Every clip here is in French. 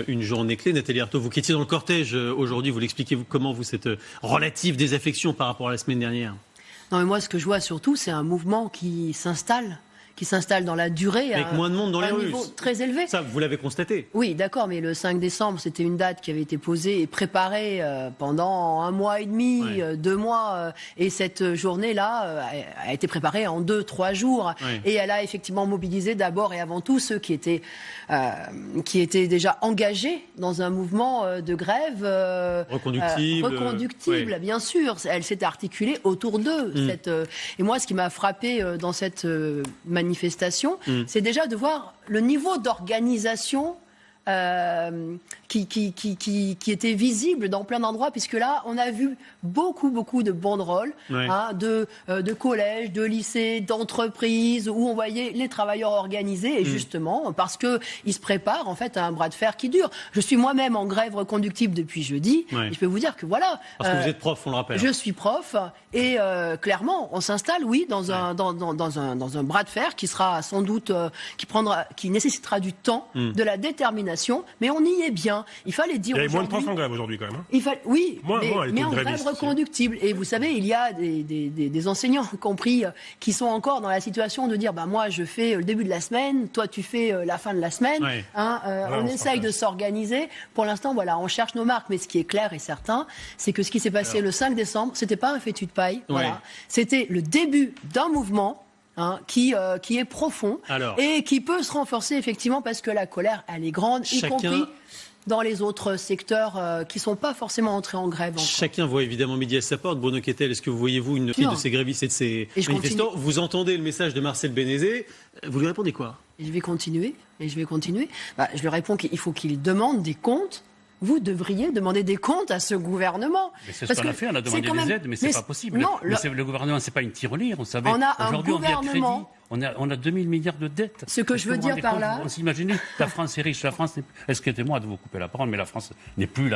Une journée clé. Nathalie Arthaud, vous qui étiez dans le cortège aujourd'hui, vous l'expliquez comment vous cette relative désaffection par rapport à la semaine dernière? Non, mais moi, ce que je vois surtout, c'est un mouvement qui s'installe dans la durée. Avec moins de monde dans les rues. Niveau très élevé. Ça, vous l'avez constaté. Oui, d'accord, mais le 5 décembre, c'était une date qui avait été posée et préparée pendant 1 mois et demi, 2 mois. Et cette journée-là a été préparée en 2-3 jours. Ouais. Et elle a effectivement mobilisé d'abord et avant tout ceux qui étaient déjà engagés dans un mouvement de grève reconductible, bien sûr. Elle s'est articulée autour d'eux. Et moi, ce qui m'a frappé dans cette manifestation, c'est déjà de voir le niveau d'organisation qui était visible dans plein d'endroits, puisque là, on a vu beaucoup de banderoles de collèges, de lycées, d'entreprises, où on voyait les travailleurs organisés, et justement, parce qu'ils se préparent en fait à un bras de fer qui dure. Je suis moi-même en grève reconductible depuis jeudi, et je peux vous dire que voilà... Parce que vous êtes prof, on le rappelle. Je suis prof, et clairement, on s'installe, dans un bras de fer qui sera sans doute... qui nécessitera du temps, de la détermination, mais on y est bien. Il fallait dire. Il y avait moins de profs en grève aujourd'hui quand même. Oui, mais en grève grève reconductible. Et vous savez, il y a des enseignants compris qui sont encore dans la situation de dire moi je fais le début de la semaine, toi tu fais la fin de la semaine. On essaye de s'organiser. Pour l'instant, voilà, on cherche nos marques, mais ce qui est clair et certain, c'est que ce qui s'est passé le 5 décembre, c'était pas un fétu de paille. Voilà. C'était le début d'un mouvement. Qui est profond et qui peut se renforcer effectivement parce que la colère, elle est grande, y compris dans les autres secteurs qui ne sont pas forcément entrés en grève. Chacun voit évidemment midi à sa porte. Bruno Kettel, est-ce que vous voyez-vous une de ces grévistes et de ces manifestants? Vous entendez le message de Marcel Bénézé, vous lui répondez quoi? Je vais continuer. Je lui réponds qu'il faut qu'il demande des comptes. Vous devriez demander des comptes à ce gouvernement. Mais c'est ce qu'on a fait, on a demandé des aides, mais c'est pas possible. Non, le gouvernement, c'est pas une tirelire, on savait. On a un gouvernement... On a 2000 milliards de dettes. Ce que je veux dire par là... On s'imagine, la France est riche, excusez-moi de vous couper la parole, mais la France n'est plus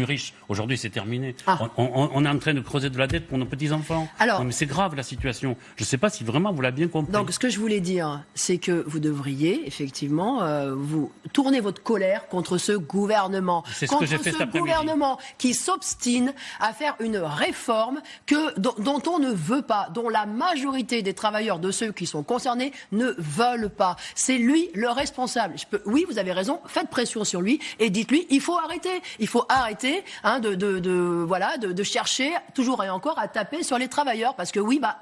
riche. Aujourd'hui, c'est terminé. On est en train de creuser de la dette pour nos petits-enfants. Non, mais c'est grave, la situation. Je ne sais pas si vraiment vous l'avez bien compris. Donc, ce que je voulais dire, c'est que vous devriez, effectivement, vous tourner votre colère contre ce gouvernement. C'est ce que j'ai fait cet après-midi. Gouvernement qui s'obstine à faire une réforme dont on ne veut pas, dont la majorité des travailleurs, de ceux qui sont concernés, ne veulent pas. C'est lui le responsable. Oui, vous avez raison, faites pression sur lui et dites-lui, il faut arrêter. Il faut arrêter de chercher toujours et encore à taper sur les travailleurs parce que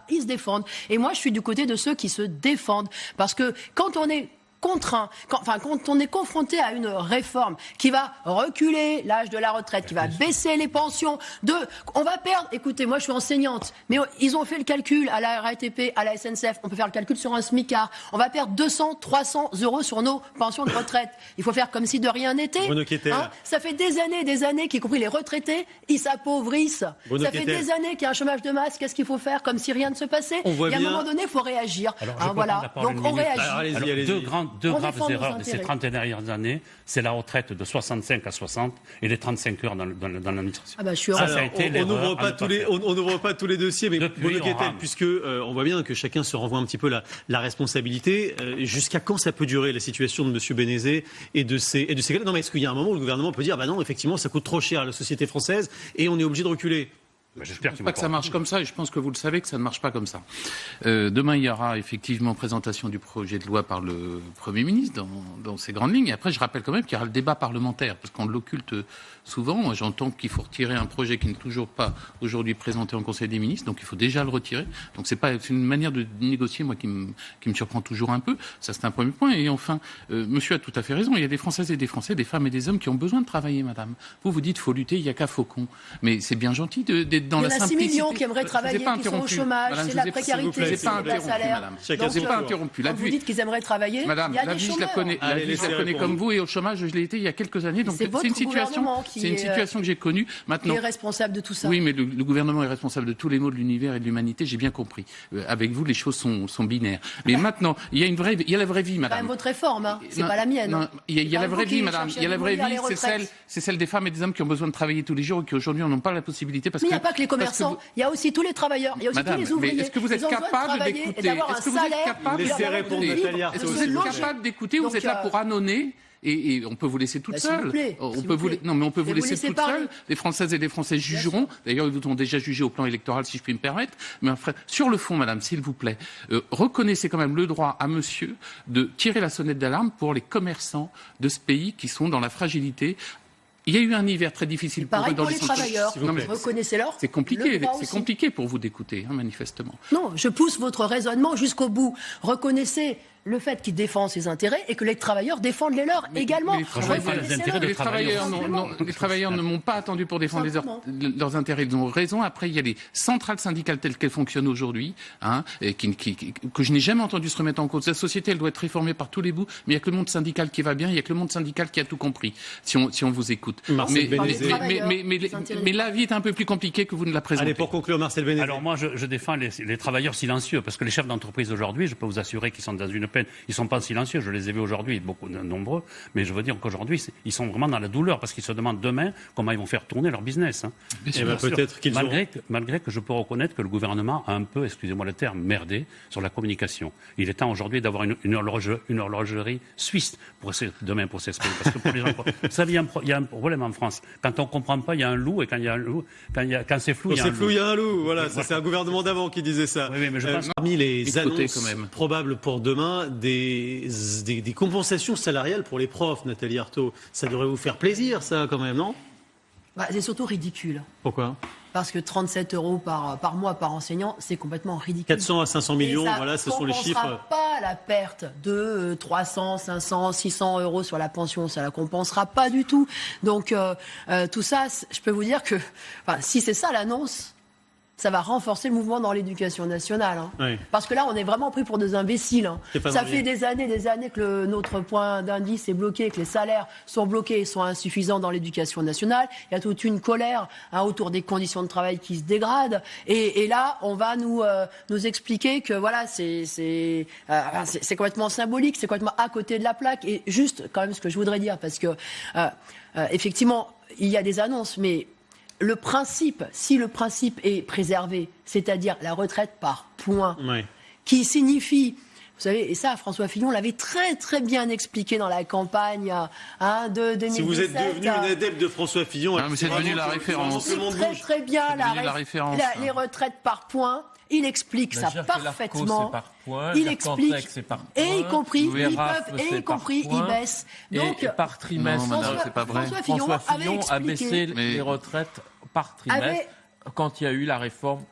ils se défendent. Et moi, je suis du côté de ceux qui se défendent. Parce que quand on est quand on est confronté à une réforme qui va reculer l'âge de la retraite, qui va baisser les pensions, on va perdre, écoutez, moi je suis enseignante, mais ils ont fait le calcul à la RATP, à la SNCF, on peut faire le calcul sur un SMICAR, on va perdre 200, 300 euros sur nos pensions de retraite. Il faut faire comme si de rien n'était. Ça fait des années, qu'y compris les retraités, ils s'appauvrissent. Ça fait des années qu'il y a un chômage de masse, qu'est-ce qu'il faut faire comme si rien ne se passait? Et à un moment donné, il faut réagir. Donc on réagit. Deux graves erreurs de ces 30 dernières années, c'est la retraite de 65 à 60 et les 35 heures dans l'administration. On n'ouvre pas tous les dossiers, mais Bruno Kettel, puisque on voit bien que chacun se renvoie un petit peu la responsabilité. Jusqu'à quand ça peut durer la situation de M. Bénézé et de ces Non, mais est-ce qu'il y a un moment où le gouvernement peut dire non, effectivement, ça coûte trop cher à la société française et on est obligé de reculer? Je ne pense pas que ça marche comme ça, et je pense que vous le savez que ça ne marche pas comme ça. Demain, il y aura effectivement présentation du projet de loi par le Premier ministre dans ses grandes lignes. Et après, je rappelle quand même qu'il y aura le débat parlementaire, parce qu'on l'occulte souvent. Moi, j'entends qu'il faut retirer un projet qui n'est toujours pas aujourd'hui présenté en Conseil des ministres, donc il faut déjà le retirer. Donc c'est une manière de négocier, moi, qui me surprend toujours un peu. Ça, c'est un premier point. Et enfin, monsieur a tout à fait raison. Il y a des Françaises et des Français, des femmes et des hommes qui ont besoin de travailler, madame. Vous dites, faut lutter, il n'y a qu'à Faucon. Mais c'est bien gentil d'être dans la simplicité. Il y en a 6 millions qui aimeraient travailler, qui sont au chômage, c'est la précarité, c'est le salaire. Je vous ai pas interrompu. Quand vous dites qu'ils aimeraient travailler, madame, il y a des chômeurs. La vie, je la connais comme vous, et au chômage, je l'ai été il y a quelques années. Donc c'est une situation que j'ai connue. Maintenant, qui est responsable de tout ça. Oui, mais le gouvernement est responsable de tous les maux de l'univers et de l'humanité, j'ai bien compris. Avec vous, les choses sont binaires. Mais maintenant, il y a la vraie vie, madame. C'est votre réforme, c'est pas la mienne. Non, il y a la vraie vie, madame. Il y a la vraie vie, c'est celle des femmes et des hommes qui ont besoin de travailler tous les jours et qui aujourd'hui n'ont pas la possibilité parce que. Mais il n'y a pas que les commerçants. Il y a aussi tous les travailleurs, il y a aussi tous les ouvriers. Est-ce que vous êtes capable d'écouter? Est-ce que vous êtes capable d'écouter? Vous êtes capable d'écouter ou vous êtes là pour annoncer Et on peut vous laisser toute seule. On peut vous laisser toute seule. Les Françaises et les Français jugeront. D'ailleurs, ils vous ont déjà jugé au plan électoral, si je puis me permettre. Mais enfin, sur le fond, madame, s'il vous plaît, reconnaissez quand même le droit à monsieur de tirer la sonnette d'alarme pour les commerçants de ce pays qui sont dans la fragilité. Il y a eu un hiver très difficile pour eux dans les travailleurs. Reconnaissez-leur. C'est compliqué pour vous d'écouter, manifestement. Non, je pousse votre raisonnement jusqu'au bout. Reconnaissez le fait qu'ils défendent ses intérêts et que les travailleurs défendent les leurs également. Les travailleurs ne m'ont pas attendu pour défendre leurs intérêts. Ils ont raison. Après, il y a les centrales syndicales telles qu'elles fonctionnent aujourd'hui, que je n'ai jamais entendu se remettre en cause. La société, elle doit être réformée par tous les bouts, mais il n'y a que le monde syndical qui va bien, il n'y a que le monde syndical qui a tout compris, si on vous écoute. Mais la vie est un peu plus compliquée que vous ne la présentez. Allez, pour conclure, Marcel Bénézé. Alors moi, je défends les travailleurs silencieux, parce que les chefs d'entreprise aujourd'hui, je peux vous assurer qu'ils sont dans une peine. Ils ne sont pas silencieux, je les ai vus aujourd'hui, beaucoup nombreux, mais je veux dire qu'aujourd'hui, ils sont vraiment dans la douleur, parce qu'ils se demandent demain comment ils vont faire tourner leur business. Peut-être qu'ils malgré que je peux reconnaître que le gouvernement a un peu, excusez-moi le terme, merdé sur la communication. Il est temps aujourd'hui d'avoir une horlogerie suisse demain pour s'exprimer. Parce que pour les gens, vous savez, il y a un problème en France. Quand on ne comprend pas, il y a un loup, et quand c'est flou, il y a un loup. Quand c'est flou, il y a un loup. Voilà, ça c'est un gouvernement d'avant qui disait ça. Oui, mais je pense... Parmi les annonces probables pour demain, des compensations salariales pour les profs, Nathalie Arthaud. Ça devrait vous faire plaisir, ça, quand même, non ? C'est surtout ridicule. Pourquoi ? Parce que 37 € par mois par enseignant, c'est complètement ridicule. 400 à 500 millions, voilà, ce sont les chiffres. Ça ne compensera pas la perte de 300, 500, 600 € sur la pension. Ça ne la compensera pas du tout. Donc, tout ça, je peux vous dire que si c'est ça l'annonce, ça va renforcer le mouvement dans l'éducation nationale. Oui. Parce que là, on est vraiment pris pour des imbéciles. Ça fait des années que notre point d'indice est bloqué, que les salaires sont bloqués, sont insuffisants dans l'éducation nationale. Il y a toute une colère autour des conditions de travail qui se dégradent. Et là, on va nous expliquer que voilà, c'est complètement symbolique, c'est complètement à côté de la plaque. Et juste, quand même, ce que je voudrais dire, parce que effectivement, il y a des annonces, mais le principe, si le principe est préservé, c'est-à-dire la retraite par points, qui signifie, vous savez, et ça, François Fillon l'avait très très bien expliqué dans la campagne de 2017. Si vous êtes devenu une adepte de François Fillon, c'est devenu la référence. Très bien les retraites par points. Il explique ça parfaitement. Il explique, et y compris, ils compris, ils baissent. Donc, et par trimestre, c'est pas vrai. François Fillon a baissé les retraites par trimestre quand il y a eu la réforme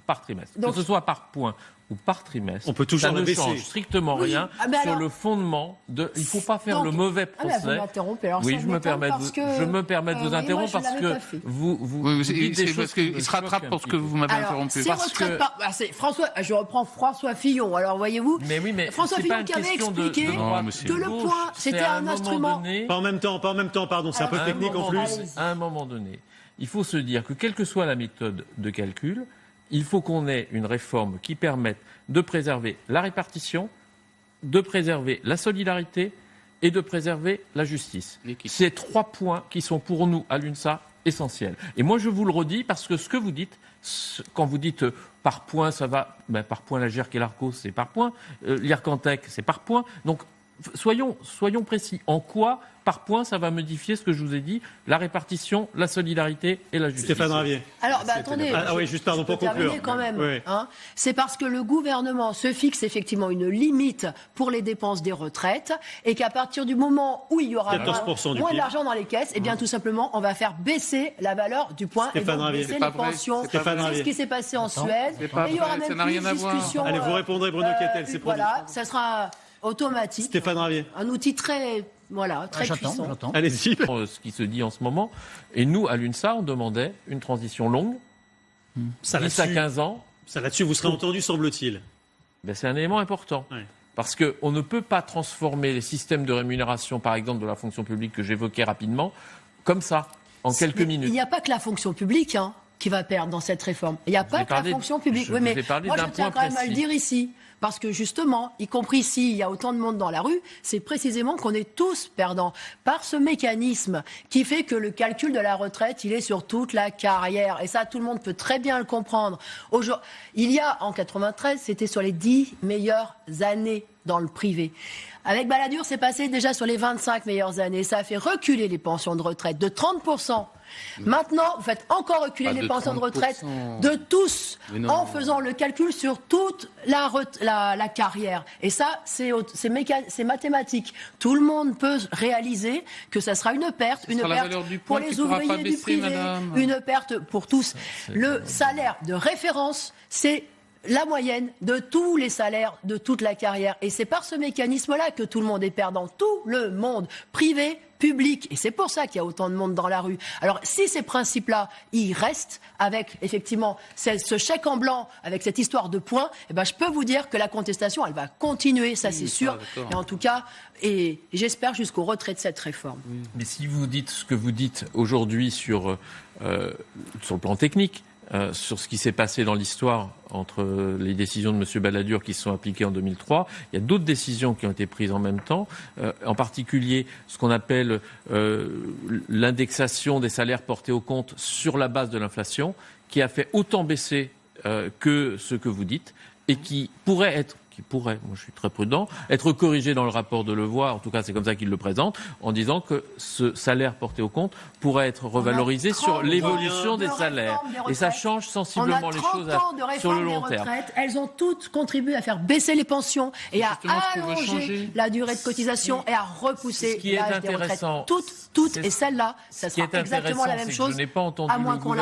par trimestre. Que ce soit par point ou par trimestre, on peut toujours ça ne change strictement rien sur le fondement de... Il ne faut pas faire le mauvais procès. Vous m'interrompez. Oui, je me permets de vous interrompre parce que vous dites des choses il se rattrape pour ce que vous m'avez interrompu. Je reprends François Fillon. Alors, voyez-vous, François Fillon qui avait expliqué que le point, c'était un instrument... Pas en même temps, pardon, c'est un peu technique en plus. À un moment donné, il faut se dire que quelle que soit la méthode de calcul, il faut qu'on ait une réforme qui permette de préserver la répartition, de préserver la solidarité et de préserver la justice. C'est 3 points qui sont pour nous, à l'UNSA, essentiels. Et moi, je vous le redis parce que ce que vous dites, quand vous dites par point, ça va... par point, la GERC et l'ARCO, c'est par point. L'IRCANTEC, c'est par point. Donc, soyons précis. En quoi, par point, ça va modifier ce que je vous ai dit, la répartition, la solidarité et la justice. Stéphane Ravier. Alors, attendez. Pour conclure. Quand même. Oui. C'est parce que le gouvernement se fixe effectivement une limite pour les dépenses des retraites et qu'à partir du moment où il y aura moins d'argent dans les caisses, tout simplement, on va faire baisser la valeur du point et donc baisser les pensions. C'est ce qui s'est passé en Suède. Et il y aura même plus de discussion. Allez, vous répondrez, Bruno Cattel, c'est promis. Voilà, ça sera automatique. Stéphane Ravier. Un outil très puissant. J'entends. Allez-y. Ce qui se dit en ce moment. Et nous, à l'UNSA, on demandait une transition longue, 10 à 15 ans. Ça là-dessus, vous serez entendu, semble-t-il. C'est un élément important. Oui. Parce qu'on ne peut pas transformer les systèmes de rémunération, par exemple, de la fonction publique que j'évoquais rapidement, comme ça, en quelques minutes. Il n'y a pas que la fonction publique qui va perdre dans cette réforme. Il n'y a pas que la fonction publique. Oui, mais moi, je tiens quand même à le dire ici. Parce que justement, y compris s'il y a autant de monde dans la rue, c'est précisément qu'on est tous perdants par ce mécanisme qui fait que le calcul de la retraite, il est sur toute la carrière. Et ça, tout le monde peut très bien le comprendre. En 93, c'était sur les 10 meilleures années dans le privé. Avec Balladur, c'est passé déjà sur les 25 meilleures années. Ça a fait reculer les pensions de retraite de 30%. Maintenant, vous faites encore reculer les pensions de retraite de tous en faisant le calcul sur toute la carrière. Et ça, c'est mathématique. Tout le monde peut réaliser que ça sera une perte pour les ouvriers du privé, une perte pour tous. Le salaire de référence, c'est la moyenne de tous les salaires de toute la carrière. Et c'est par ce mécanisme-là que tout le monde est perdant. Tout le monde, privé, public. Et c'est pour ça qu'il y a autant de monde dans la rue. Alors, si ces principes-là, ils restent avec, effectivement, ce chèque en blanc, avec cette histoire de points, eh ben, je peux vous dire que la contestation, elle va continuer, ça c'est sûr. Et en tout cas, et j'espère jusqu'au retrait de cette réforme. Mais si vous dites ce que vous dites aujourd'hui sur le plan technique, sur ce qui s'est passé dans l'histoire entre les décisions de M. Balladur qui se sont appliquées en 2003. Il y a d'autres décisions qui ont été prises en même temps, en particulier ce qu'on appelle l'indexation des salaires portés au compte sur la base de l'inflation, qui a fait autant baisser que ce que vous dites et qui pourrait, moi je suis très prudent, être corrigé dans le rapport de Levoy, en tout cas c'est comme ça qu'il le présente, en disant que ce salaire porté au compte pourrait être revalorisé sur l'évolution des salaires. Et ça change sensiblement les choses sur le long terme. Elles ont toutes contribué à faire baisser les pensions et à allonger la durée de cotisation et à repousser l'âge des retraites. Toutes, et celle-là, ça sera exactement la même chose, à moins qu'on